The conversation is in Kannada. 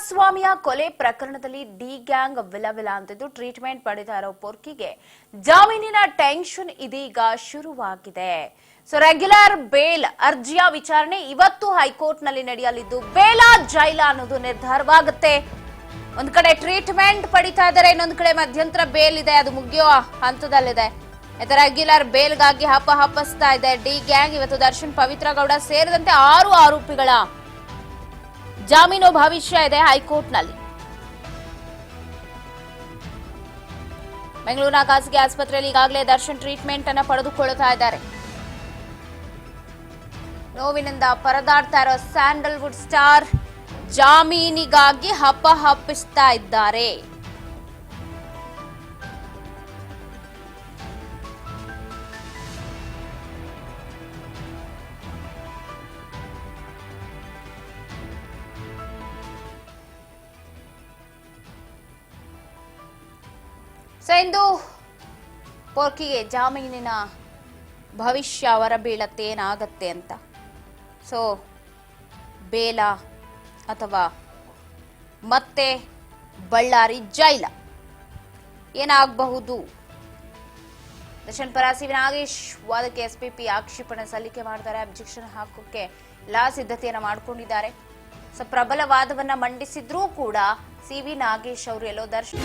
ಕುಮಾರಸ್ವಾಮಿಯ ಕೊಲೆ ಪ್ರಕರಣದಲ್ಲಿ ಡಿ ಗ್ಯಾಂಗ್ ವಿಲವಿಲ ಅಂತಿದ್ದು ಟ್ರೀಟ್ಮೆಂಟ್ ಪಡೆದ ಇರೋ ಪೊರ್ಕಿಗೆ ಜಾಮೀನಿನ ಟೆನ್ಷನ್ ಇದೀಗ ಶುರುವಾಗಿದೆ. ರೆಗ್ಯುಲರ್ ಬೇಲ್ ಅರ್ಜಿಯ ವಿಚಾರಣೆ ಇವತ್ತು ಹೈಕೋರ್ಟ್ನಲ್ಲಿ ನಡೆಯಲಿದ್ದು ಬೇಲಾ ಜೈಲ ಅನ್ನೋದು ನಿರ್ಧಾರವಾಗುತ್ತೆ. ಒಂದ್ ಕಡೆ ಟ್ರೀಟ್ಮೆಂಟ್ ಪಡಿತಾ ಇದ್ದಾರೆ, ಇನ್ನೊಂದ್ ಕಡೆ ಮಧ್ಯಂತರ ಬೇಲ್ ಇದೆ, ಅದು ಮುಗಿಯೋ ಹಂತದಲ್ಲಿದೆ. ರೆಗ್ಯುಲರ್ ಬೇಲ್ಗಾಗಿ ಹಪ್ಪಸ್ತಾ ಇದೆ ಡಿ ಗ್ಯಾಂಗ್. ಇವತ್ತು ದರ್ಶನ್, ಪವಿತ್ರ ಗೌಡ ಸೇರಿದಂತೆ 6 ಆರೋಪಿಗಳ ಜಾಮೀನು ಭವಿಷ್ಯ ಇದೆ ಹೈಕೋರ್ಟ್ನಲ್ಲಿ. ಬೆಂಗಳೂರಿನ ಖಾಸಗಿ ಆಸ್ಪತ್ರೆಯಲ್ಲಿ ಈಗಾಗಲೇ ದರ್ಶನ್ ಟ್ರೀಟ್ಮೆಂಟ್ ಅನ್ನು ಪಡೆದುಕೊಳ್ಳುತ್ತಾ ಇದ್ದಾರೆ. ನೋವಿನಿಂದ ಪರದಾಡ್ತಾ ಇರೋ ಸ್ಯಾಂಡಲ್ವುಡ್ ಸ್ಟಾರ್ ಜಾಮೀನಿಗಾಗಿ ಹಪ್ಪಿಸ್ತಾ ಇದ್ದಾರೆ. ಇಂದು ಪೊರ್ಕಿಗೆ ಜಾಮೀನಿನ ಭವಿಷ್ಯ ಹೊರಬೀಳತ್ತೆ ಏನಾಗತ್ತೆ ಅಂತ. ಬೇಲ ಅಥವಾ ಮತ್ತೆ ಬಳ್ಳಾರಿ ಜೈಲ ಏನಾಗಬಹುದು? ದರ್ಶನ್ ಪರ ಸಿ ವಿ ನಾಗೇಶ್ ವಾದಕ್ಕೆ ಎಸ್ಪಿಪಿ ಆಕ್ಷೇಪಣೆ ಸಲ್ಲಿಕೆ ಮಾಡ್ತಾರೆ. ಅಬ್ಜೆಕ್ಷನ್ ಹಾಕೋಕೆ ಎಲ್ಲಾ ಸಿದ್ಧತೆಯನ್ನ ಮಾಡ್ಕೊಂಡಿದ್ದಾರೆ. ಪ್ರಬಲ ವಾದವನ್ನ ಮಂಡಿಸಿದ್ರೂ ಕೂಡ ಸಿ ವಿ ನಾಗೇಶ್ ಅವರು ಎಲ್ಲೋ ದರ್ಶನ್